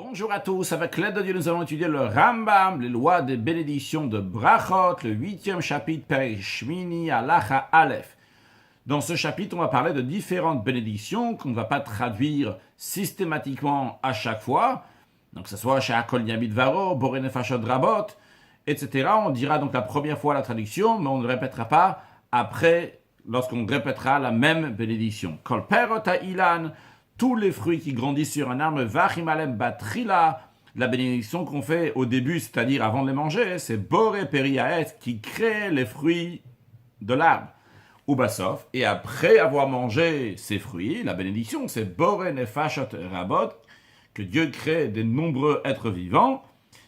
Bonjour à tous, avec l'aide de Dieu, nous allons étudier le Rambam, les lois des bénédictions de Brachot, le 8e chapitre, Perek Shmini, Halacha Aleph. Dans ce chapitre, on va parler de différentes bénédictions qu'on ne va pas traduire systématiquement à chaque fois. Donc, que ce soit chez Hakol Yamid Varo, Boré Nefashot Rabot, etc. On dira donc la première fois la traduction, mais on ne répétera pas après, lorsqu'on répétera la même bénédiction. Kol Perot Ilan, tous les fruits qui grandissent sur un arbre, Vachim Alem Batrila, la bénédiction qu'on fait au début, c'est-à-dire avant de les manger, c'est Boré Periaet qui crée les fruits de l'arbre. Ou Bassof, et après avoir mangé ces fruits, la bénédiction, c'est Boré Nefashot Rabot, que Dieu crée des nombreux êtres vivants.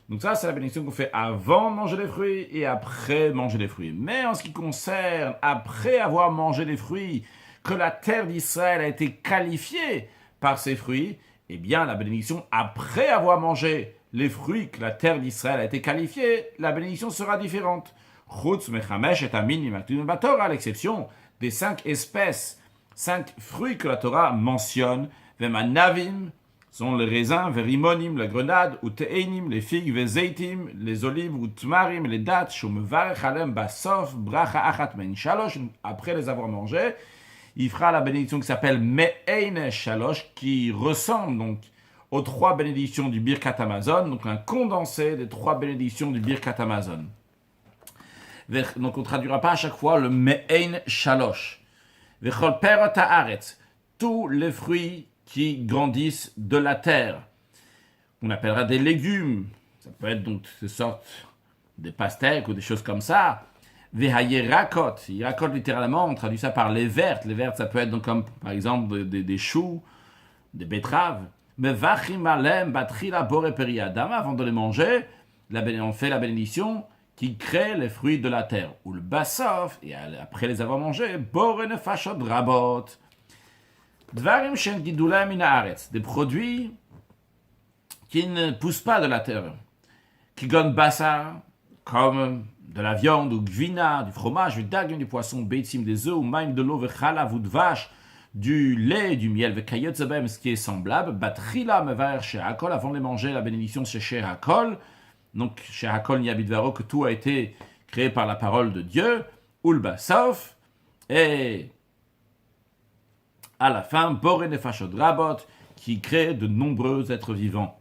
Donc ça, c'est la bénédiction qu'on fait avant de manger les fruits et après manger les fruits. Mais en ce qui concerne après avoir mangé les fruits, que la terre d'Israël a été qualifiée par ces fruits, eh bien la bénédiction après avoir mangé les fruits que la terre d'Israël a été qualifiée, la bénédiction sera différente. Chutz mechamesh et amin imaktun batorah, à l'exception des 5 espèces, 5 fruits que la Torah mentionne, vemanavim, sont les raisins, verimonim, la grenade, ou te'enim, les figues, vezeitim, les olives, ou tmarim, les dattes, shumevarech alem basof, bracha achat men shalosh, après les avoir mangés, il fera la bénédiction qui s'appelle Me'ein Shalosh, qui ressemble donc aux 3 bénédictions du Birkat Hamazon, donc un condensé des 3 bénédictions du Birkat Hamazon. Donc on ne traduira pas à chaque fois le Me'ein Shalosh. Vechol perot haaretz, tous les fruits qui grandissent de la terre. On appellera des légumes, ça peut être donc ces sortes des pastèques ou des choses comme ça. Vehayerakot, Yerakot littéralement, on traduit ça par les vertes. Les vertes, ça peut être donc comme par exemple des choux, des betteraves. Mais vachim alem batrila boré periadam, avant de les manger, on fait la bénédiction qui crée les fruits de la terre. Ou le bassof, et après les avoir mangés, boré nefashot rabot. Dvarim shen gidula min haaretz, des produits qui ne poussent pas de la terre. Kigon basar, comme de la viande, ou gvina, du fromage, du dagim, du poisson, beitzim, des œufs, ou maim de l'eau, vechalav, ou de vache, du lait, du miel, vekayot zebem, ce qui est semblable, batrila mevaer chez Hakol, avant de les manger, la bénédiction c'est chez Hakol, donc chez Hakol Yabid Varo, que tout a été créé par la parole de Dieu, ou le basof, et à la fin, boré nefashot rabot, qui crée de nombreux êtres vivants.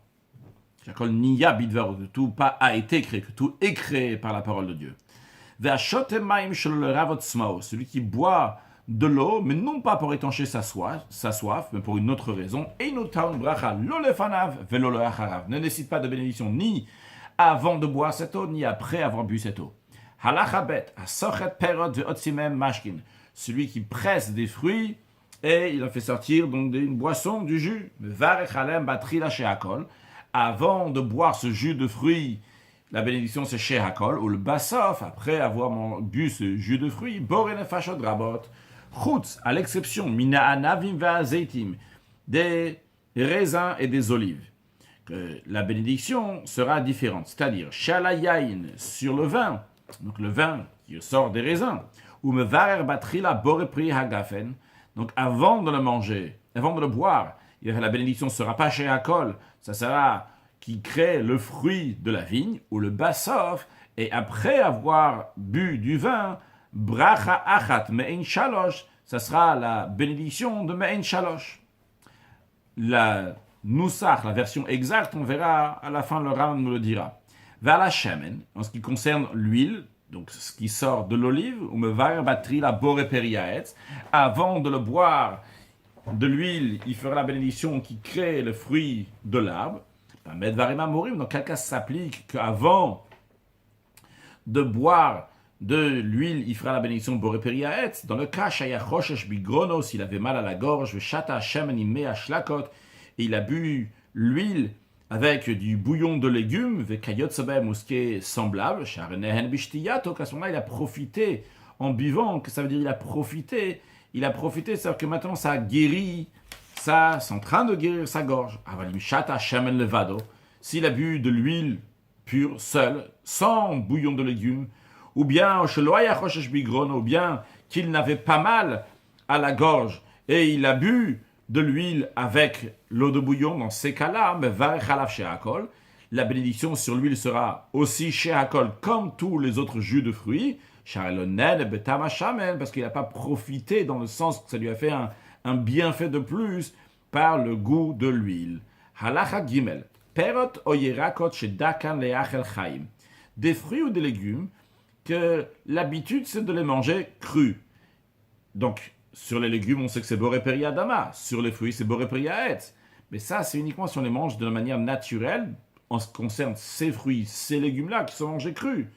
Hakol niya bidvar, que tout pas a été créé, que tout est créé par la parole de Dieu. Celui qui boit de l'eau, mais non pas pour étancher sa soif, mais pour une autre raison. Ne nécessite pas de bénédiction ni avant de boire cette eau, ni après avoir bu cette eau. Celui qui presse des fruits, et il en fait sortir donc une boisson, du jus. Avant de boire ce jus de fruits, la bénédiction c'est chez Hakol, ou le basof, après avoir bu ce jus de fruits, boré nefashot rabot, chutz, à l'exception, mina anavim ve'azeitim, des raisins et des olives. Que la bénédiction sera différente, c'est-à-dire, shalayayin, sur le vin, donc le vin qui sort des raisins, ou mevarer batrila boré pri hagafen, donc avant de le manger, avant de le boire, la bénédiction ne sera pas chez Hakol, ça sera qui crée le fruit de la vigne, ou le basof, et après avoir bu du vin, bracha achat me'ein shalosh, ça sera la bénédiction de me'ein shalosh. La nusach, la version exacte, on verra à la fin, le Rambam nous le dira. Vers la shemen, en ce qui concerne l'huile, donc ce qui sort de l'olive, ou mevaer batrila boré periaetz, avant de le boire, de l'huile, il fera la bénédiction qui crée le fruit de l'arbre. Dans quel cas ça s'applique qu'avant de boire de l'huile, il fera la bénédiction boré periaetz. Dans le cas, shayachoshesh bigrono, s'il avait mal à la gorge, shata shemen imea shlakot, et il a bu l'huile avec du bouillon de légumes, vekayot sobem, ou ce qui est semblable, sharenehen bishtiyato, qu'à ce moment-là, il a profité en buvant, que ça veut dire il a profité, c'est-à-dire que maintenant ça guérit, ça, c'est en train de guérir sa gorge. Avalim shata shemen levado, s'il a bu de l'huile pure, seule, sans bouillon de légumes, ou bien ou bien qu'il n'avait pas mal à la gorge, et il a bu de l'huile avec l'eau de bouillon, dans ces cas-là, la bénédiction sur l'huile sera aussi chez Hakol comme tous les autres jus de fruits, parce qu'il n'a pas profité dans le sens que ça lui a fait un bienfait de plus par le goût de l'huile. Halacha Gimel. Perot o yerakot shedakan leachel chaim. Des fruits ou des légumes que l'habitude c'est de les manger crus. Donc, sur les légumes, on sait que c'est boré peri adama. Sur les fruits, c'est boré peri haetz. Mais ça, c'est uniquement si on les mange de manière naturelle, en ce qui concerne ces fruits, ces légumes-là qui sont mangés crus.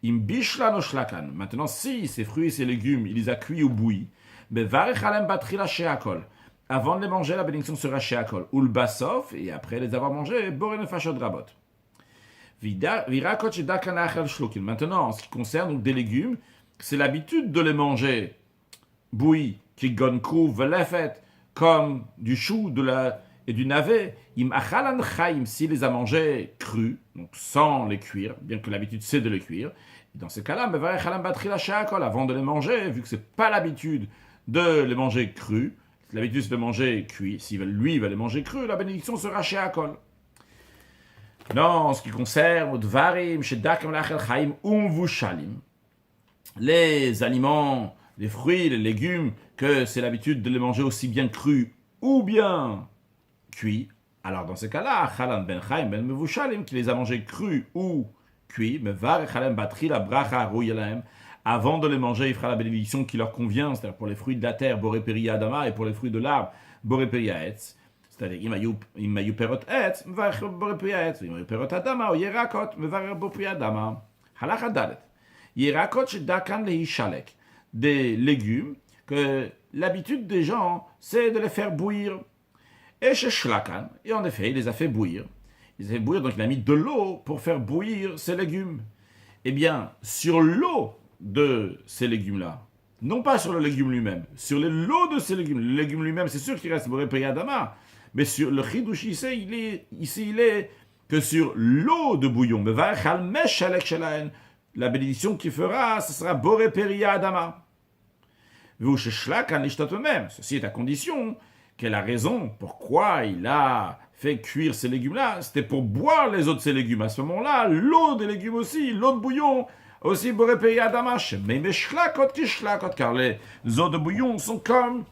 Im bishla no shlakan. Maintenant, si ces fruits et ces légumes, il les a cuits ou bouillis, mais varech alem batrila sheakol. Avant de les manger, la bénédiction sera sheakol. Ou le basof, et après les avoir mangés, boré nefashot rabot. Virakot shedakan achel shlukin. Maintenant, en ce qui concerne donc, des légumes, c'est l'habitude de les manger bouillis, qui gonkou velefet, comme du chou et du navet, im achalan chaim, s'il les a mangés crus, donc sans les cuire, bien que l'habitude c'est de les cuire, dans ce cas-là, avant de les manger, vu que c'est pas l'habitude de les manger crus, l'habitude c'est de manger cuits, si lui va les manger crus, la bénédiction sera chez Akol. Non, en ce qui concerne Dvarim, Shedakim Lachel Chaim Umvushalim, les aliments, les fruits, les légumes, que c'est l'habitude de les manger aussi bien crus ou bien cuits. Alors dans ce cas-là, Chalan ben Chaim ben Mevushalim, qui les a mangés crus ou cuits, Mevar Chalem Batri la Bracha Rouyalaem, avant de les manger, il fera la bénédiction qui leur convient, c'est-à-dire pour les fruits de la terre, Boré Peri Adama, et pour les fruits de l'arbre, Boré Peri Haetz. C'est-à-dire, Imayu Perot Haetz, Mevar Boré Peri Haetz, Imayu Perot Adama, ou Yerakot, Mevar Boré Peri Adama. Halacha Dalet. Yerakot Shedakan Lehishalek. Des légumes que l'habitude des gens, c'est de les faire bouillir. Et chez Shlakan, et en effet, il les a fait bouillir. Il les a fait bouillir, donc il a mis de l'eau pour faire bouillir ces légumes. Eh bien, sur l'eau de ces légumes-là, non pas sur le légume lui-même, sur l'eau de ces légumes, le légume lui-même, c'est sûr qu'il reste Boré Peri Adama, mais sur le chidouch ici, il est que sur l'eau de bouillon. La bénédiction qu'il fera, ce sera Boré Peri Adama. Ceci est à condition qu'elle a raison pourquoi il a fait cuire ces légumes-là. C'était pour boire les autres de ces légumes. À ce moment-là, l'eau des légumes aussi, l'eau de bouillon, aussi Boré Peri Adama. Mais car les eaux de bouillon sont comme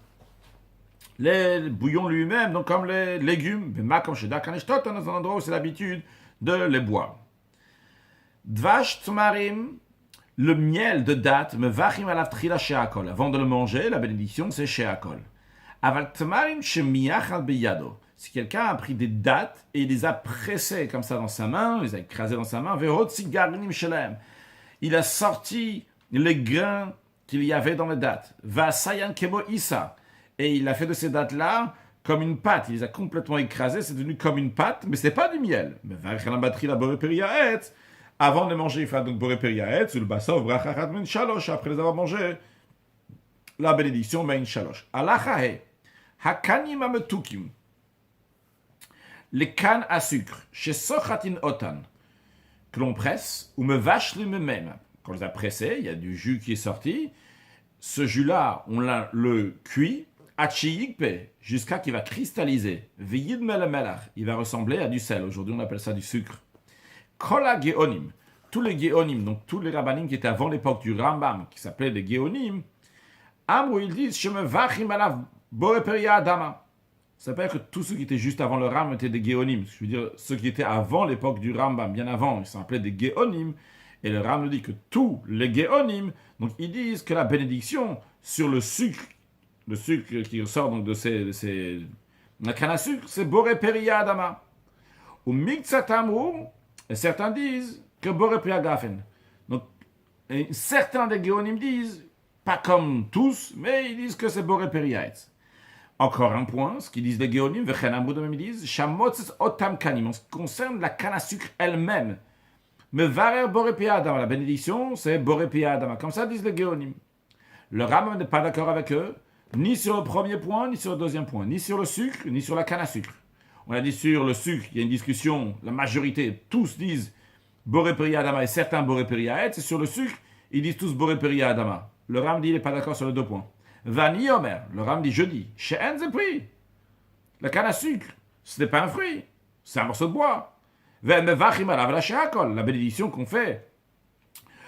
les bouillons lui-même, donc comme les légumes. Mais comme chez Dakanishtot, dans un endroit où c'est l'habitude de les boire. Dvash Tmarim. Le miel de date, me vachim alav trila sheakol. Avant de le manger, la bénédiction, c'est sheakol. Aval tmarim shemiachal beyado. Si quelqu'un a pris des dates et il les a pressées comme ça dans sa main, il les a écrasées dans sa main, verotzi garnim shelem. Il a sorti les grains qu'il y avait dans les dates. Va sayan kemo isa. Et il a fait de ces dates-là comme une pâte. Il les a complètement écrasées, c'est devenu comme une pâte, mais c'est pas du miel. Mais vachim batri la boré peri haetz. Avant de les manger, il fera donc Boré Peri Haetz, le Basov, Brachat Men Shalosh, après les avoir mangés, la bénédiction Men Shalosh. Alacha he, Hakanim Ametukim, les cannes à sucre, chez Sochatin Otan, que l'on presse, ou me vache les mêmes. Quand on les a pressés, il y a du jus qui est sorti. Ce jus-là, on le cuit, Achiyikpe, jusqu'à qu'il va cristalliser. Veyid Melamelach, il va ressembler à du sel. Aujourd'hui, on appelle ça du sucre. Kola Geonim, tous les Geonim, donc tous les rabbanim qui étaient avant l'époque du Rambam, qui s'appelaient des Geonim, Amrou, ils disent, je me vachim alav Boré Peri Adama. Ça veut pas dire que tous ceux qui étaient juste avant le Rambam étaient des Geonim. Je veux dire, ceux qui étaient avant l'époque du Rambam, bien avant, ils s'appelaient des Geonim. Et le Rambam dit que tous les Geonim, donc ils disent que la bénédiction sur le sucre qui ressort donc de la canne à sucre, c'est Boré Peri Adama. Ou Mikzatamrou, et certains disent que Boré Peri Agafen. Donc, certains des Géonim disent, pas comme tous, mais ils disent que c'est Boré Peri Haetz. Encore un point, ce qu'ils disent les Géonim, Vechen Amrou ils disent, Shamotzes Otam Kanim, en ce qui concerne la canne à sucre elle-même. Mais Varer Boré Peri Adama, la bénédiction, c'est Boré Peri Adama. Comme ça disent les Géonim. Le Rambam n'est pas d'accord avec eux, ni sur le premier point, ni sur le deuxième point, ni sur le sucre, ni sur la canne à sucre. On a dit sur le sucre, il y a une discussion, la majorité, tous disent Boré Peri Adama et certains Boré Peri Haetz, et sur le sucre, ils disent tous Boré Peri Adama. Le Ram dit, il n'est pas d'accord sur les deux points. Vani Omer, le Ram dit, je dis, She'en Zepri. La canne à sucre, ce n'est pas un fruit, c'est un morceau de bois. La bénédiction qu'on fait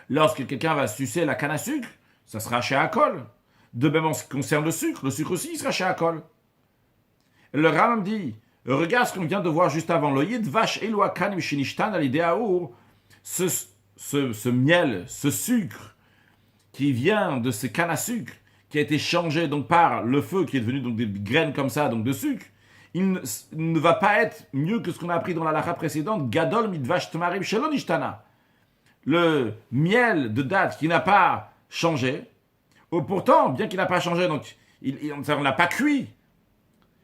lorsque quelqu'un va sucer la canne à sucre, ça sera she'akol. De même en ce qui concerne le sucre aussi il sera she'akol. Le Rambam dit, regarde ce qu'on vient de voir juste avant, l'oyed vache eloakan mishinishtan alideaour, ce miel, ce sucre qui vient de ces cannes à sucre, qui a été changé donc par le feu, qui est devenu donc des graines comme ça, donc de sucre, il ne va pas être mieux que ce qu'on a appris dans la halakha précédente, gadol midvash tamarim shelo nishtana. Le miel de date qui n'a pas changé, pourtant, bien qu'il n'a pas changé, donc on n'a pas cuit.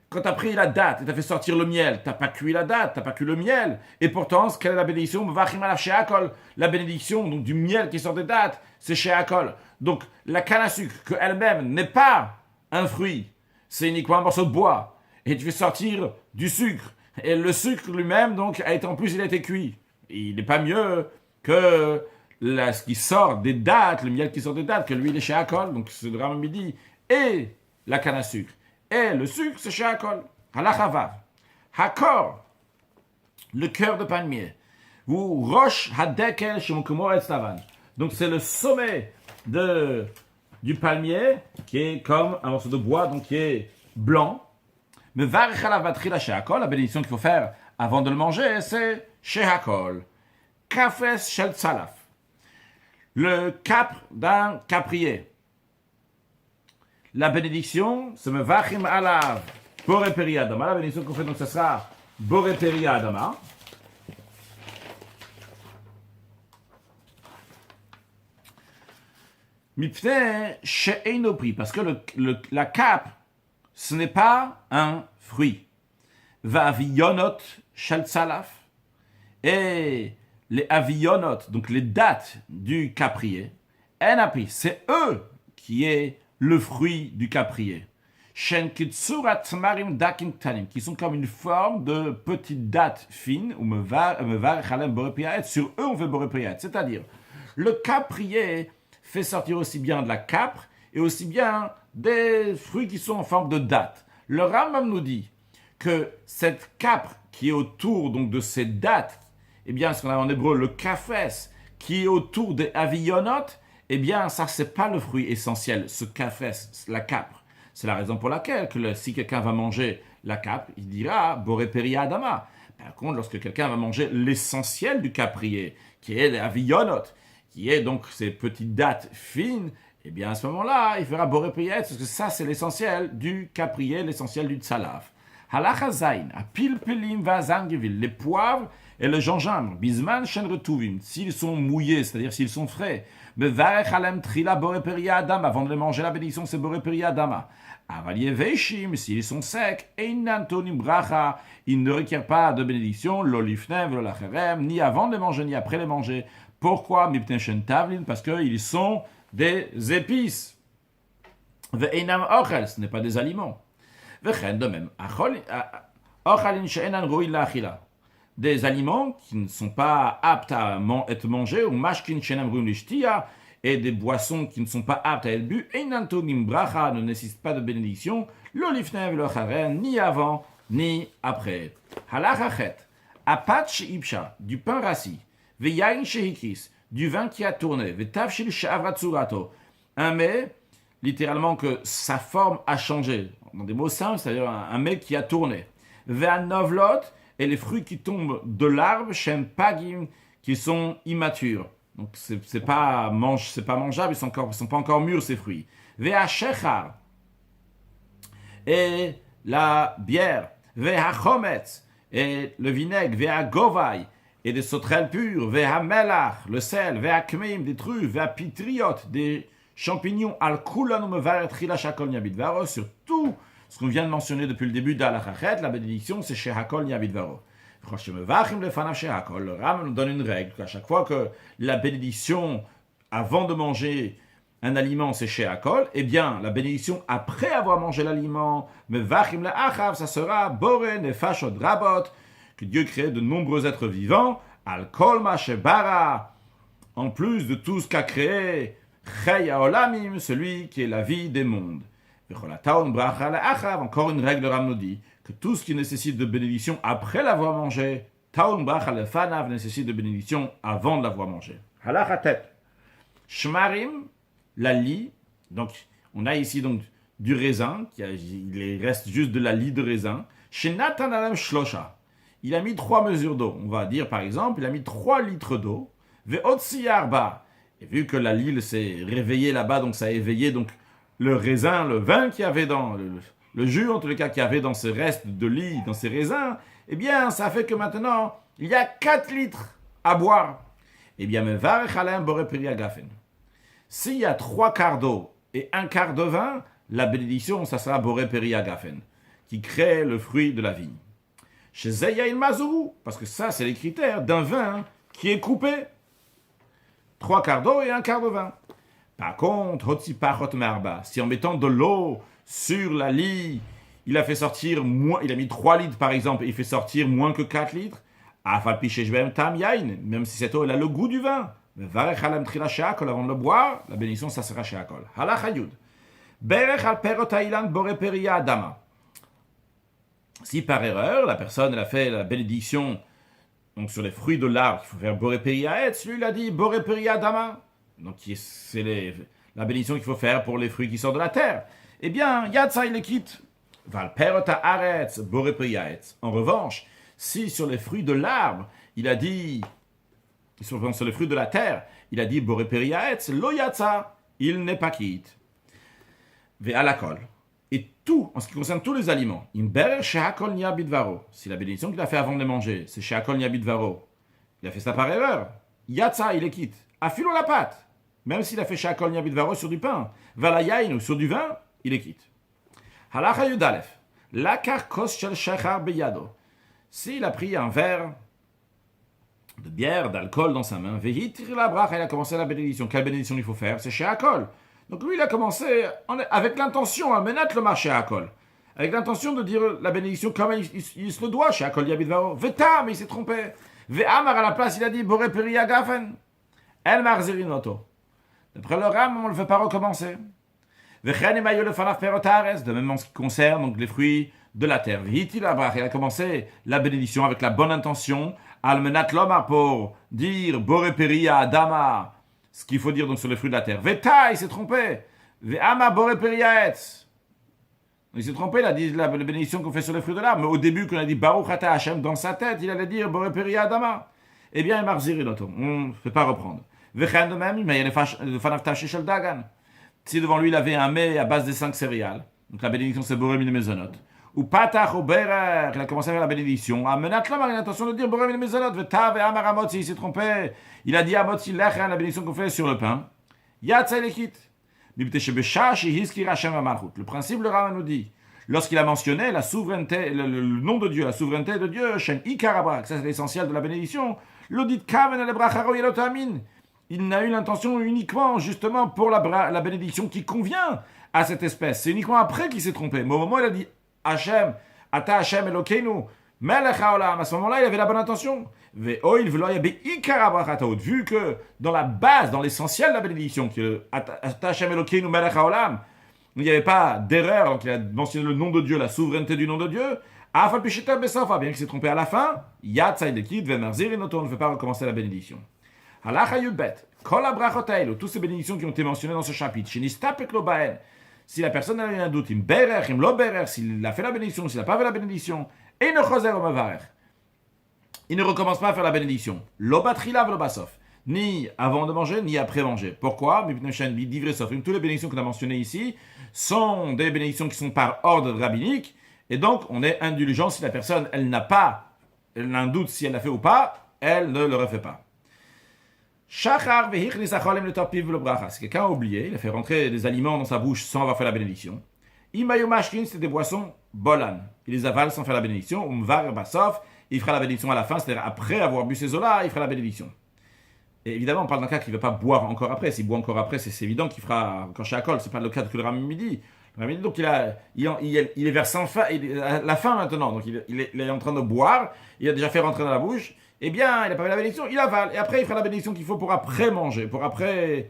Quand tu as pris la date et tu as fait sortir le miel, tu n'as pas cuit la date, tu n'as pas cuit le miel. Et pourtant, quelle est la bénédiction? La bénédiction donc, du miel qui sort des dates, c'est she'akol. Donc la canne à sucre, qu'elle-même n'est pas un fruit, c'est uniquement un morceau de bois. Et tu fais sortir du sucre. Et le sucre lui-même, donc, en plus, il a été cuit. Il n'est pas mieux que ce qui sort des dates, le miel qui sort des dates, que lui, il est she'akol. Donc c'est le Rambam dit. Et la canne à sucre. Et le sucre, c'est she'akol. Halakha vav. Hakor, le cœur de palmier. Ou rosh hadekel shemukumo etz lavan. Donc c'est le sommet du palmier qui est comme un morceau de bois, donc qui est blanc. Mais varech alav batrila she'akol, la bénédiction qu'il faut faire avant de le manger, c'est she'akol. Kafes shel tzalaf. Le cap d'un caprier. La bénédiction, c'est mevachim alav boré peri adama. La bénédiction qu'on fait, donc, ce sera boré peri adama. Mipne she'eino pri, parce que la cape, ce n'est pas un fruit. Va'aviyonot shel tzalaf. Et les aviyonot, donc les dattes du caprier, enapri, c'est eux qui est le fruit du caprier. Shen kitsurat marim dakim tanim, qui sont comme une forme de petites dattes fines, ou mevar chalem borepiyat, sur eux on fait borepiyat. C'est-à-dire, le caprier fait sortir aussi bien de la capre et aussi bien des fruits qui sont en forme de dattes. Le Rambam nous dit que cette capre qui est autour donc de ces dattes, eh bien, ce qu'on a en hébreu, le kafes, qui est autour des avionotes, eh bien, ça, c'est pas le fruit essentiel, ce kafes, la capre. C'est la raison pour laquelle, si quelqu'un va manger la capre, il dira boré peri adama. Par contre, lorsque quelqu'un va manger l'essentiel du caprier, qui est les avionotes, qui est donc ces petites dattes fines, eh bien, à ce moment-là, il fera boré peri, parce que ça, c'est l'essentiel du caprier, l'essentiel du tzalaf. Halakha zayin, apilpelim vazangevil, les poivres et le gingembre, bisman shen retuvim, s'ils sont mouillés, c'est-à-dire s'ils sont frais, bevarech alem trila boré peri adama, avant de les manger, la bénédiction, c'est boré peri adama. Avaliye veishim, s'ils sont secs, einan tonim bracha, ils ne requièrent pas de bénédiction, l'olifnev, l'olacherem, ni avant de les manger, ni après les manger. Pourquoi? Mipten shen tavlin, parce qu'ils sont des épices. Ve'einam ochel, ce n'est pas des aliments. Ve'chen de même. Ochalin she'enan ro'in la'achila. Des aliments qui ne sont pas aptes à être mangés, ou mashkin she'enam ro'in l'ishtia, et des boissons qui ne sont pas aptes à être bues, einan tonim bracha, ne nécessitent pas de bénédiction, l'olifnev, l'ocharen, ni avant, ni après. Halachachet, apat she'ipsha, du pain rassis, ve'yain she'hikis, du vin qui a tourné, ve'tavshil she'avrat tsurato, un mets, littéralement que sa forme a changé, dans des mots simples, c'est-à-dire un mets qui a tourné, ve'an novlot, et les fruits qui tombent de l'arbre, shem pagim, qui sont immatures. Donc, c'est pas mangeable, ils sont pas encore mûrs, ces fruits. Ve'a shechar, et la bière. Ve'a chometz, et le vinaigre. Ve'a govai, et des sauterelles pures. Ve'a melach, le sel. Ve'a kmeim, des truffes. Ve'a pitriot, des champignons. Al kulanu mevaret chila shakol nyabit varo, sur tout ce qu'on vient de mentionner depuis le début d'Alachachet, la bénédiction, c'est shehakol nyabit varo. Le Ram nous donne une règle, qu'à chaque fois que la bénédiction avant de manger un aliment c'est she'akol, eh bien la bénédiction après avoir mangé l'aliment, mevachim le'achav, ça sera boré nefashot rabot, que Dieu crée de nombreux êtres vivants, al kol ma shebara, en plus de tout ce qu'a créé Chei haolamim, celui qui est la vie des mondes. Encore une règle, le Ram nous dit que tout ce qui nécessite de bénédiction après l'avoir mangé, taun bracha lefanav nécessite de bénédiction avant de l'avoir mangé. Halacha tet. Shmarim, la lie, donc on a ici donc du raisin, il reste juste de la lie de raisin. Chez Nathan Alam Shlosha, il a mis 3 mesures d'eau. On va dire par exemple, il a mis 3 litres d'eau. Ve'otsi arba. Et vu que la lie s'est réveillée là-bas, donc ça a éveillé donc le raisin, le vin qu'il y avait dans le jus, en tous les cas, qu'il y avait dans ces restes de lie, dans ces raisins, eh bien, ça fait que maintenant, il y a 4 litres à boire. Eh bien, mevarech alaim boré peri agafen. S'il y a 3 quarts d'eau et 1 quart de vin, la bénédiction, ça sera boré peri agafen, qui crée le fruit de la vigne. Chez Zeyaïn Mazou, parce que ça, c'est les critères d'un vin qui est coupé. 3 quarts d'eau et 1 quart de vin. Par contre, si en mettant de l'eau sur la lie, il a fait sortir moins, il a mis 3 litres par exemple, et il fait sortir moins que 4 litres, même si cette eau elle a le goût du vin, avant de le boire, la bénédiction ça sera sheakol. Si par erreur, la personne elle a fait la bénédiction donc sur les fruits de l'arbre, il faut faire boré peri aetz, lui il a dit boré peri adama. Donc c'est la bénédiction qu'il faut faire pour les fruits qui sortent de la terre. Eh bien, yatsa il les quitte. Val perota aretz boré peri aetz. En revanche, si sur les fruits de l'arbre, il a dit, sur les fruits de la terre, il a dit boré peri aetz, lo yatsa, il n'est pas quitte. Ve alakol. Et tout, en ce qui concerne tous les aliments, imber sheakol nia bidvaro. Si la bénédiction qu'il a fait avant de les manger, c'est sheakol nia bidvaro, il a fait ça par erreur. Yatsa, il les quitte. Affilons la pâte. Même s'il a fait sheakol nia bidvaro sur du pain, valayain ou sur du vin, il les quitte. Halacha yudalef. Lakar kos shel shechar beyado. S'il a pris un verre de bière, d'alcool dans sa main, vehitir la bracha, il a commencé la bénédiction. Quelle bénédiction il faut faire? C'est sheakol. Donc lui, il a commencé avec l'intention, à menat le marché à Akol, avec l'intention de dire la bénédiction comme il se le doit, chez Akol Yabidvaro. Veta, mais il s'est trompé. Ve'amar à la place, il a dit Boré Peri Agafen. El Marzirinoto. D'après le Ram, on ne le fait pas recommencer. Ve'chen emayo le fanaf perotares, de même en ce qui concerne donc les fruits de la terre. Vihiti la brach, il a commencé la bénédiction avec la bonne intention, al menat l'omar pour dire Boré Peri Adama. Ce qu'il faut dire donc sur les fruits de la terre. Veta, il s'est trompé. Ve'ama boré periaetz. Il s'est trompé, il a dit la bénédiction qu'on fait sur les fruits de l'arbre. Mais au début, quand on a dit Baruch Ata Hashem dans sa tête, il allait dire boré peria adama. Eh bien, il m'a rezirinot. On ne fait pas reprendre. Vechen de même, mais il y a le fanaftaché shel dagan. Si devant lui, il avait un mets à base des 5 céréales, donc la bénédiction c'est boré mine mezonot. Ou patach ou berer, il a commencé à faire la bénédiction. Amenat l'homme a l'intention de dire boré mine mezonot. Veta ve'amar amot, il s'est trompé. Il a dit à Motzi Lecha, la bénédiction qu'on fait sur le pain. Yatsa lekit. Le principe, le Rama nous dit, lorsqu'il a mentionné la souveraineté, le nom de Dieu, la souveraineté de Dieu, Shen Ikarabrak, ça c'est l'essentiel de la bénédiction, l'audit Kaven le Bracharo Yelotamin. Il n'a eu l'intention uniquement, justement, pour la bénédiction qui convient à cette espèce. C'est uniquement après qu'il s'est trompé. Mais au moment où il a dit Hashem, Ata Hashem Elokeinu, Melech Haolam, à ce moment-là, il avait la bonne intention. Vu que dans la base, dans l'essentiel de la bénédiction, qui est Hashem Elokeinu Melech Haolam, il n'y avait pas d'erreur, donc il a mentionné le nom de Dieu, la souveraineté du nom de Dieu. Bien qu'il s'est trompé à la fin, Yatsa Idekid, Vemerzir, on ne veut pas recommencer la bénédiction. Halacha Yudbet, Kol Abrachotail, toutes ces bénédictions qui ont été mentionnées dans ce chapitre, Shinistapek Lo Baen, si la personne a eu un doute, Im Berer, Im Lo Berer, s'il a fait la bénédiction, s'il n'a pas fait la bénédiction, et ne choser au Mavarech. Il ne recommence pas à faire la bénédiction. L'obatrilav l'obasof. Ni avant de manger, ni après manger. Pourquoi? Toutes les bénédictions qu'on a mentionnées ici sont des bénédictions qui sont par ordre rabbinique. Et donc, on est indulgent si la personne, elle a un doute si elle l'a fait ou pas, elle ne le refait pas. Shachar vehichnis acholem le torpiv le bracha. Si quelqu'un a oublié, il a fait rentrer des aliments dans sa bouche sans avoir fait la bénédiction. Imayo mashkin, c'est des boissons bolan. Il les avale sans faire la bénédiction. Umvar basof. Il fera la bénédiction à la fin, c'est-à-dire après avoir bu ses eaux-là, il fera la bénédiction. Et évidemment, on parle d'un cas qui ne veut pas boire encore après. S'il boit encore après, c'est évident qu'il fera, quand chez Akol, ce n'est pas le cas que le Rami dit. Donc il est vers la fin maintenant, donc il est en train de boire, il a déjà fait rentrer dans la bouche, eh bien, il n'a pas fait la bénédiction, il avale, et après il fera la bénédiction qu'il faut pour après manger, pour après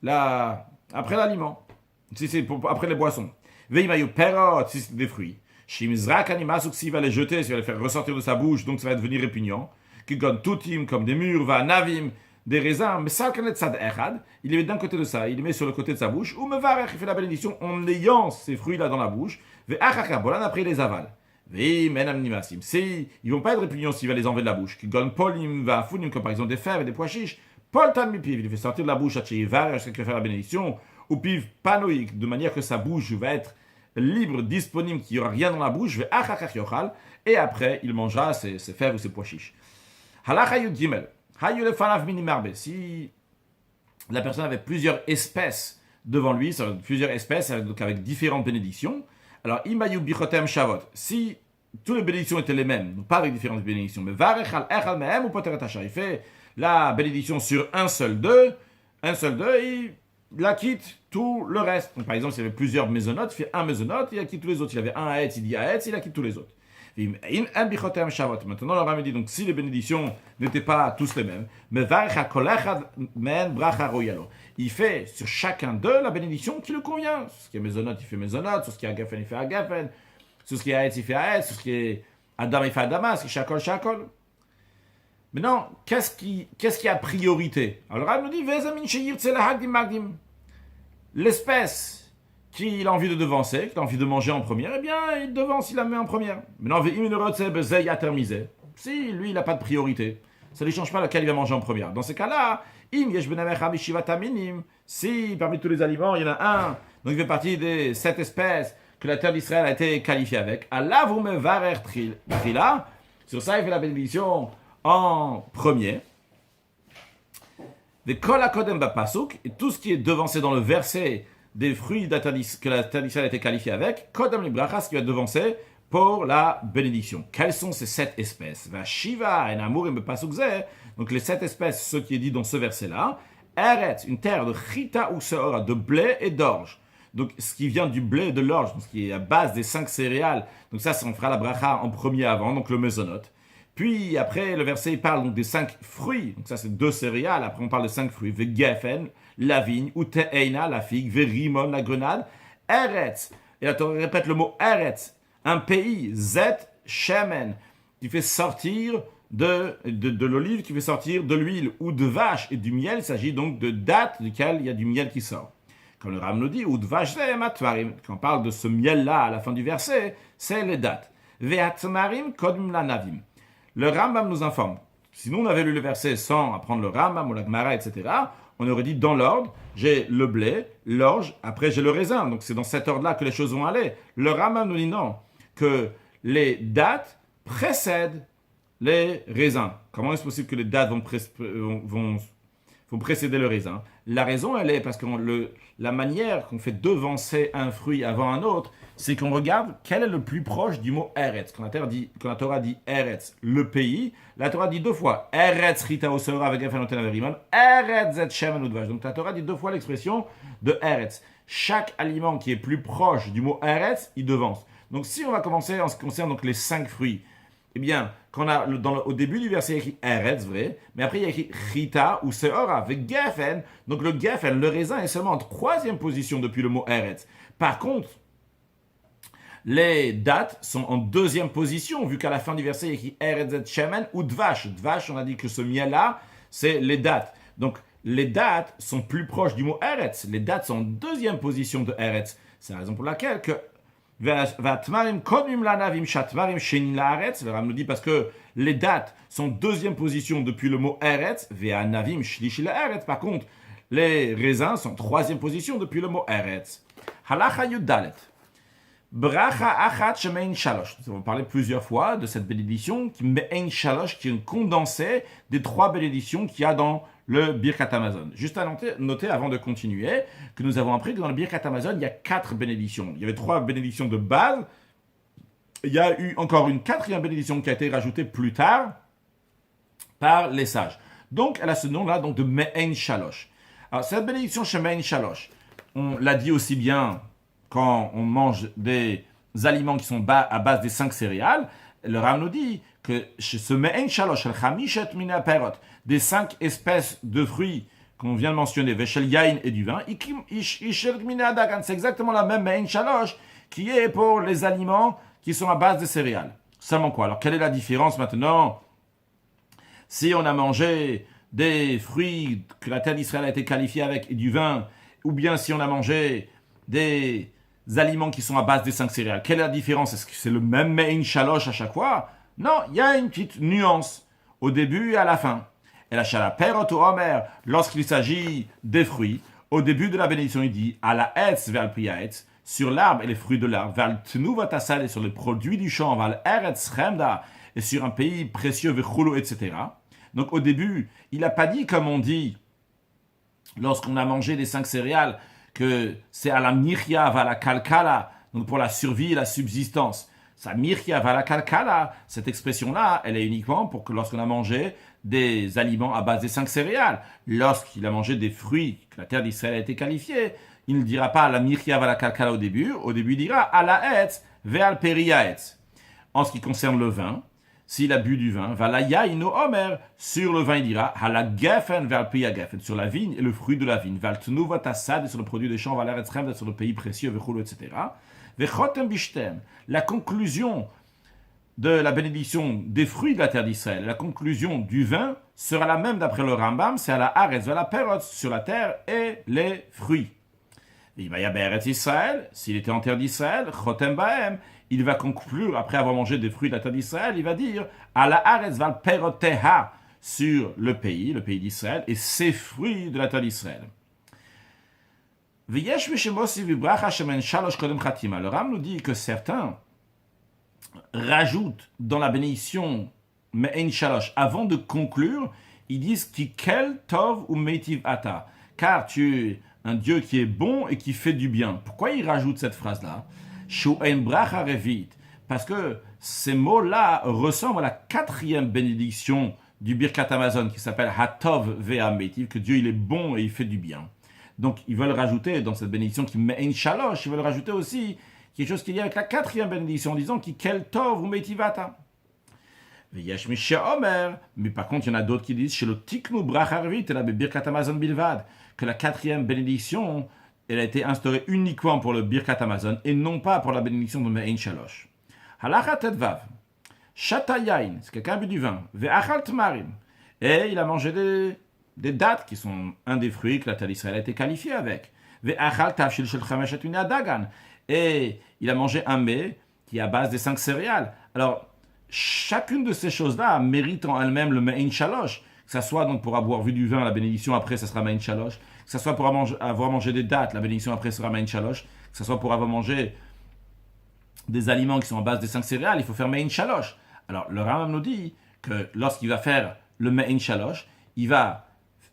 l'aliment, si c'est pour après les boissons. Veimayu perot, si c'est des fruits. Shimzrak animasuk, s'il va les jeter, s'il va les faire ressortir de sa bouche, donc ça va devenir répugnant. Kigon tutim, comme des murs, va navim, des raisins, mais ça, il les met d'un côté de ça, il les met sur le côté de sa bouche, ou mevarech, il fait la bénédiction en ayant ces fruits-là dans la bouche, après il les avale. Si, ils vont pas être répugnants s'il va les enlever de la bouche. Kigon polim, va funim, comme par exemple des fèves et des pois chiches, Paul Tanmipiv, il les fait sortir de la bouche à Tchevar, jusqu'à qu'il va faire la bénédiction, ou piv panoïque, de manière que sa bouche va être libre, disponible, qu'il n'y aura rien dans la bouche, et après il mangera ses fèves ou ses pois chiches. Si la personne avait plusieurs espèces devant lui, plusieurs espèces donc avec différentes bénédictions, alors imayu bichotem shavot, si toutes les bénédictions étaient les mêmes, donc pas avec différentes bénédictions, mais varechal echal mehem ou poteret hachar, il fait la bénédiction sur un seul d'eux, il la quitte tout le reste. Donc, par exemple, s'il y avait plusieurs mésonotes, il fait un mésonote, il a quitté tous les autres. Il avait un Haetz, il dit Haetz, il a quitté tous les autres. Maintenant, le Rambam dit, donc si les bénédictions n'étaient pas tous les mêmes, il fait sur chacun d'eux la bénédiction qui le convient. Sur ce qui est mésonote, il fait mésonote. Sur ce qui est agafen, il fait agafen. Sur ce qui est Haetz, il fait Haetz. Sur ce qui est Adam, il fait Adama. Sur ce qui est Shakol, Shakol. Maintenant, qu'est-ce qui a priorité? Alors, elle nous dit, l'espèce qu'il a envie de devancer, qu'il a envie de manger en première, eh bien, il devance, il la met en première. Maintenant, si lui, il n'a pas de priorité, ça ne lui change pas lequel il va manger en première. Dans ces cas-là, si parmi tous les aliments, il y en a un, donc il fait partie des 7 espèces que la terre d'Israël a été qualifiée avec, Allah vous me varer trila, sur ça, il fait la bénédiction en premier. Et tout ce qui est devancé dans le verset des fruits que la terre d'Israël a été qualifiée avec, Kodam Libracha, ce qui va devancer pour la bénédiction. Quelles sont ces 7 espèces? Shiva, en amour, donc les 7 espèces, ce qui est dit dans ce verset-là, Eretz, une terre de chita ou seora, de blé et d'orge. Donc ce qui vient du blé et de l'orge, donc ce qui est à base des 5 céréales, donc ça, on fera la bracha en premier avant, donc le mésonote. Puis après, le verset il parle donc des 5 fruits. Donc ça, c'est 2 céréales. Après, on parle de 5 fruits. Vegefen, la vigne, Uteina, la figue, Verimon, la grenade, Eretz. Et là, on répète le mot Eretz. Un pays, Zet, Shemen, qui fait sortir de l'olive, qui fait sortir de l'huile ou de vache et du miel. Il s'agit donc de dattes duquel il y a du miel qui sort. Comme le Ram nous dit, ou de vache, quand on parle de ce miel-là à la fin du verset, c'est les dattes. Veatmarim, Kodm la Navim. Le Rambam nous informe. Si nous, on avait lu le verset sans apprendre le Rambam ou la Gemara, etc., on aurait dit dans l'ordre, j'ai le blé, l'orge, après j'ai le raisin. Donc c'est dans cet ordre-là que les choses vont aller. Le Rambam nous dit non, que les dattes précèdent les raisins. Comment est-ce possible que les dattes vont précéder le raisin? La raison, elle est parce que la manière qu'on fait devancer un fruit avant un autre, c'est qu'on regarde quel est le plus proche du mot Eretz. Quand la Torah dit Eretz, le pays, la Torah dit 2 fois Eretz Rita Osora avec Efanoten Averimon, Eretz Zet Shemen Udvash. Donc la Torah dit 2 fois l'expression de Eretz. Chaque aliment qui est plus proche du mot Eretz, il devance. Donc si on va commencer en ce qui concerne donc les 5 fruits, eh bien, au début du verset, il y a écrit Eretz, vrai, mais après il y a écrit Rita ou Seora avec Geffen. Donc le Geffen, le raisin, est seulement en 3e position depuis le mot Eretz. Par contre, les dattes sont en 2e position, vu qu'à la fin du verset, il y a écrit Eretz Shemen ou Dvash. Dvash, on a dit que ce miel-là, c'est les dattes. Donc, les dattes sont plus proches du mot Eretz. Les dattes sont en 2e position de Eretz. C'est la raison pour laquelle que le Ram nous dit parce que les dattes sont 2e position depuis le mot Eretz. Par contre, les raisins sont 3e position depuis le mot Eretz. Halacha Yudalet. Bracha achat shemein shalosh. Nous avons parlé plusieurs fois de cette bénédiction qui me'ein shalosh, qui est un condensé des 3 bénédictions qu'il y a dans le Birkat Hamazon. Juste à noter avant de continuer que nous avons appris que dans le Birkat Hamazon, il y a 4 bénédictions. Il y avait 3 bénédictions de base. Il y a eu encore une 4e bénédiction qui a été rajoutée plus tard par les sages. Donc, elle a ce nom-là donc de me'ein shalosh. Alors, cette bénédiction shemein shalosh, on l'a dit aussi bien quand on mange des aliments qui sont à base des 5 céréales, le Ram nous dit que ce me'en shalosh, al-chamishet mina perot, des 5 espèces de fruits qu'on vient de mentionner, veshel yain et du vin, c'est exactement la même me'en shalosh qui est pour les aliments qui sont à base de céréales. Seulement quoi? Alors, quelle est la différence maintenant si on a mangé des fruits que la terre d'Israël a été qualifiée avec et du vin, ou bien si on a mangé des aliments qui sont à base des 5 céréales? Quelle est la différence? Est-ce que c'est le même Mein Shalosh à chaque fois? Non, il y a une petite nuance au début et à la fin. Et la Shalaperot ou Omer, lorsqu'il s'agit des fruits, au début de la bénédiction, il dit à la Etz vers le Etz, sur l'arbre et les fruits de l'arbre, vers le Tnuva Tassal et sur les produits du champ, vers l'Eretz Chemda et sur un pays précieux, Vechulu, etc. Donc au début, il n'a pas dit comme on dit lorsqu'on a mangé les 5 céréales que c'est à la Mirya, à la Kalkala, donc pour la survie et la subsistance. Sa Mirya, à la Kalkala, cette expression-là, elle est uniquement pour que lorsqu'on a mangé des aliments à base des 5 céréales. Lorsqu'il a mangé des fruits, que la terre d'Israël a été qualifiée, il ne dira pas à la Mirya, à la Kalkala au début il dira à la Etz, ve'al Periaetz. En ce qui concerne le vin, s'il a bu du vin, va la yaino omer, sur le vin il dira, ha la geffen vers le geffen, sur la vigne et le fruit de la vigne, va le tnuva tassad, sur le produit des champs, va l'eretzrem, sur le pays précieux, vechulu, etc. Vechotem bishtem, la conclusion de la bénédiction des fruits de la terre d'Israël, la conclusion du vin sera la même d'après le Rambam, c'est à la Haaretz, vers la Perot, sur la terre et les fruits. Il va y avoir Israël, s'il était en terre d'Israël, Chotem Bahem, il va conclure, après avoir mangé des fruits de la terre d'Israël, il va dire à la Haaretz val Peroteha sur le pays d'Israël, et ses fruits de la terre d'Israël. Le Ram nous dit que certains rajoutent dans la bénédiction Me'en Shalosh, avant de conclure, ils disent Kikel Tov ou Meitiv Ata, car tu es un Dieu qui est bon et qui fait du bien. Pourquoi ils rajoutent cette phrase-là? Parce que ces mots-là ressemblent à la 4e bénédiction du Birkat Hamazon qui s'appelle Hatov Ve'a Meitiv, que Dieu il est bon et il fait du bien. Donc ils veulent rajouter dans cette bénédiction qui met un shalosh, ils veulent rajouter aussi quelque chose qui est lié avec la 4e bénédiction en disant qui kel tov ou meitivata. Mais par contre il y en a d'autres qui disent chez le tiknu bracharvit et la Birkat Hamazon bilvad que la 4e bénédiction elle a été instaurée uniquement pour le Birkat Hamazon et non pas pour la bénédiction de Me'en Shalosh. Halacha Tedvav. Shatayain, c'est quelqu'un a bu du vin. Ve'achal tmarim. Et il a mangé des dattes qui sont un des fruits que la terre d'Israël a été qualifiée avec. Ve'achal tavshil shel chamesh atune adagan. Et il a mangé un mets qui est à base des 5 céréales. Alors, chacune de ces choses-là mérite en elle-même le Me'en Shalosh. Que ce soit donc pour avoir vu du vin, la bénédiction après, ça sera Me'en Shalosh. Que ce soit pour avoir mangé des dattes, la bénédiction après sera Me'en Shalosh. Que ce soit pour avoir mangé des aliments qui sont à base des 5 céréales, il faut faire Me'en Shalosh. Alors, le Rambam nous dit que lorsqu'il va faire le Me'en Shalosh, il va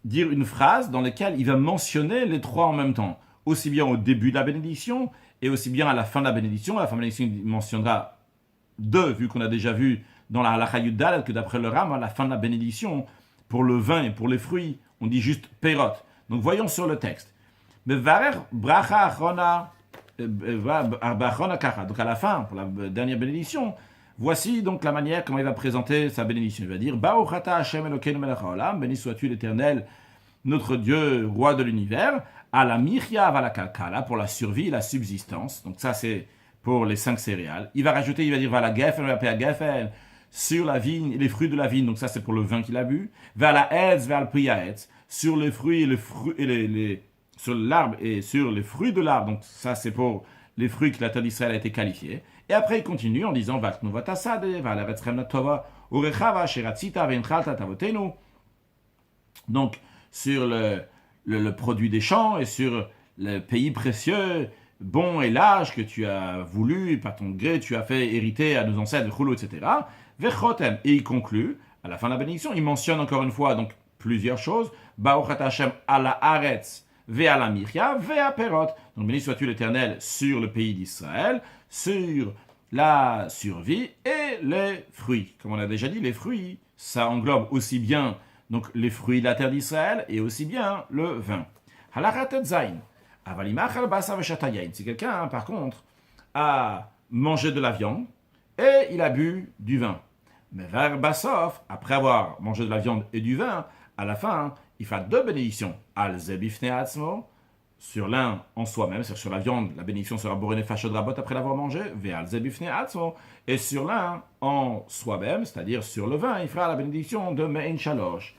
dire une phrase dans laquelle il va mentionner les 3 en même temps. Aussi bien au début de la bénédiction et aussi bien à la fin de la bénédiction. À la fin de la bénédiction, il mentionnera 2, vu qu'on a déjà vu dans la Halacha Yuddal que d'après le Rambam, à la fin de la bénédiction, pour le vin et pour les fruits, on dit juste Perot. Donc voyons sur le texte. Donc à la fin, pour la dernière bénédiction, voici donc la manière comment il va présenter sa bénédiction. Il va dire Baruch ata Hashem Elokeinu melech haolam, béni sois-tu l'Éternel, notre Dieu, roi de l'univers, à la mirya va la kalkala, pour la survie et la subsistance. Donc ça c'est pour les 5 céréales. Il va rajouter, il va dire va la geffen, va la geffen, sur la vigne et les fruits de la vigne. Donc ça c'est pour le vin qu'il a bu. Va la etz, va le priyaetz, sur les fruits et sur l'arbre et sur les fruits de l'arbre. Donc ça c'est pour les fruits que la terre d'Israël a été qualifiée. Et après il continue en disant Vatnova tasade, va la retzrem tova, urechava, sheratzita, venchalta tavotenu. Donc sur le produit des champs et sur le pays précieux, bon et large que tu as voulu, et par ton gré tu as fait hériter à nos ancêtres, etc. Vechotem. Et il conclut, à la fin de la bénédiction, il mentionne encore une fois donc plusieurs choses. Baruch Hashem ala Haaretz ve'ala la mirya ve'a perot. Donc béni sois-tu l'Éternel sur le pays d'Israël, sur la survie et les fruits. Comme on a déjà dit, les fruits, ça englobe aussi bien donc les fruits de la terre d'Israël et aussi bien le vin. Halachat zayin. Avalimachal basa v'shatayayin. Si quelqu'un, par contre, a mangé de la viande et il a bu du vin. Mais vers basof, après avoir mangé de la viande et du vin, à la fin, il fait 2 bénédictions. Al zebifne atzmo, sur l'un en soi-même, c'est-à-dire sur la viande, la bénédiction sera boré nefashot rabot après l'avoir mangé, ve'al ze bifnei atzmo, et sur l'un en soi-même, c'est-à-dire sur le vin, il fera la bénédiction de me'en shalosh.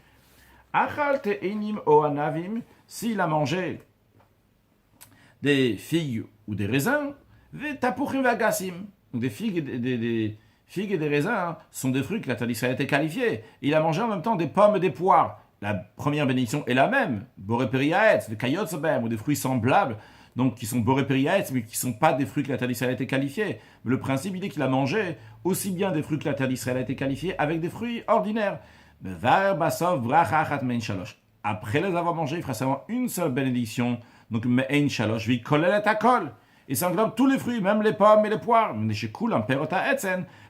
Achal te'enim o anavim, s'il a mangé des figues ou des raisins, ve'tapuchim ve'agassim, donc des figues des figues et des raisins sont des fruits que la tradition a été qualifiée. Il a mangé en même temps des pommes et des poires. La première bénédiction est la même, boré periaetz, des kayotzebem, ou des fruits semblables, donc qui sont boré periaetz, mais qui ne sont pas des fruits que la terre d'Israël a été qualifiée. Mais le principe, il est qu'il a mangé aussi bien des fruits que la terre d'Israël a été qualifiée avec des fruits ordinaires. Après les avoir mangés, il fera seulement une seule bénédiction, donc me'en shalosh, v'ikolelet hakol. Et ça englobe tous les fruits, même les pommes et les poires,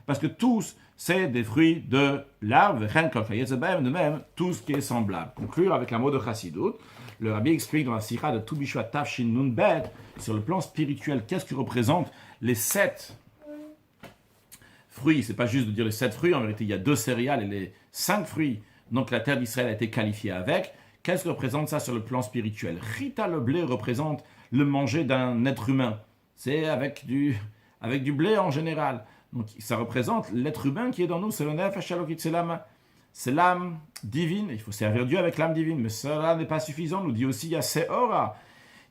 parce que tous, c'est des fruits de l'arbre, de même, tout ce qui est semblable. Conclure avec un mot de Chassidut, le Rabbi explique dans la Sikha de Toubishua Tafshin Nun Bet, sur le plan spirituel, qu'est-ce que représentent les 7 fruits. C'est pas juste de dire les 7 fruits, en vérité, il y a 2 céréales et les 5 fruits, donc la terre d'Israël a été qualifiée avec. Qu'est-ce que représente ça sur le plan spirituel? Chita, le blé, représente le manger d'un être humain. C'est avec du blé en général. Donc ça représente l'être humain qui est dans nous, c'est le nefesh halokit, c'est l'âme divine. Il faut servir Dieu avec l'âme divine, mais cela n'est pas suffisant. On nous dit aussi il y a seora,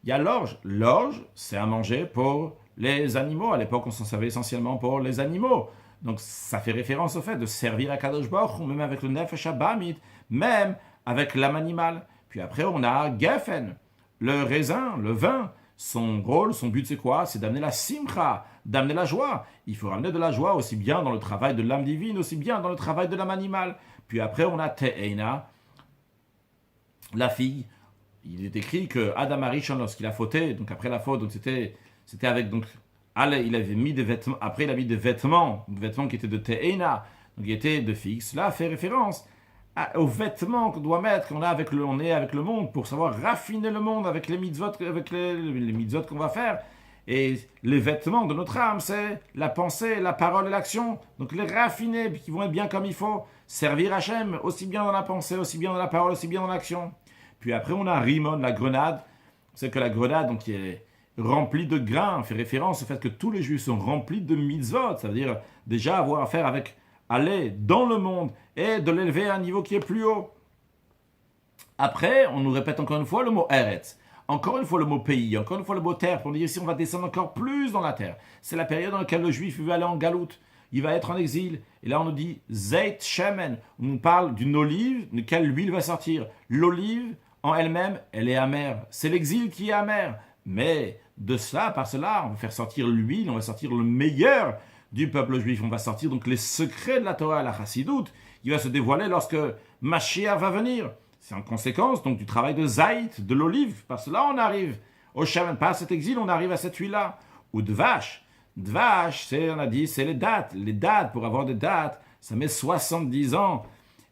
il y a l'orge. L'orge, c'est à manger pour les animaux. À l'époque, on s'en servait essentiellement pour les animaux. Donc ça fait référence au fait de servir à Kadosh Baruch Hu, même avec le nefesh habamid, même avec l'âme animale. Puis après, on a geffen, le raisin, le vin. Son rôle, son but, c'est quoi? C'est d'amener la simcha, d'amener la joie. Il faut ramener de la joie aussi bien dans le travail de l'âme divine, aussi bien dans le travail de l'âme animale. Puis après, on a Te'eina, la fille. Il est écrit que Adam Arishon, lorsqu'il a fauté, donc après la faute, donc c'était avec, donc, il avait mis des vêtements, après il a mis des vêtements qui étaient de Te'eina, donc qui étaient de fille. Cela fait référence aux vêtements qu'on doit mettre, qu'on a avec le monde, pour savoir raffiner le monde avec les mitzvot, avec les mitzvot qu'on va faire. Et les vêtements de notre âme, c'est la pensée, la parole et l'action. Donc les raffiner, puis qui vont être bien comme il faut. Servir Hachem, aussi bien dans la pensée, aussi bien dans la parole, aussi bien dans l'action. Puis après, on a Rimon, la grenade. C'est que la grenade, donc, qui est remplie de grains, fait référence au fait que tous les juifs sont remplis de mitzvot. Ça veut dire déjà avoir affaire avec aller dans le monde et de l'élever à un niveau qui est plus haut. Après, on nous répète encore une fois le mot Eretz, encore une fois le mot pays, encore une fois le mot terre, pour nous dire si on va descendre encore plus dans la terre. C'est la période dans laquelle le juif va aller en galoute, il va être en exil. Et là on nous dit Zeit Shemen, on nous parle d'une olive, de quelle l'huile va sortir. L'olive en elle-même, elle est amère. C'est l'exil qui est amer. Mais de cela, par cela, on va faire sortir l'huile, on va sortir le meilleur du peuple juif. On va sortir donc les secrets de la Torah, la Chassidut, qui va se dévoiler lorsque Mashiach va venir. C'est en conséquence donc du travail de Zaït, de l'olive. Par cela, on arrive au Shaman, pas à cet exil, on arrive à cette huile-là. Ou de vache. De vache, on a dit, c'est les dates. Les dates, pour avoir des dates, ça met 70 ans.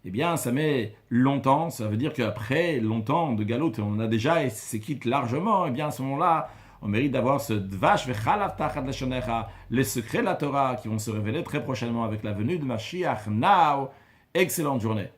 Eh bien, ça met longtemps. Ça veut dire qu'après longtemps de galoute, on a déjà, et c'est quitte largement, eh bien, à ce moment-là, on mérite d'avoir ce dvash vechalav tachat leshonecha, les secrets de la Torah qui vont se révéler très prochainement avec la venue de Mashiach. Now, excellente journée.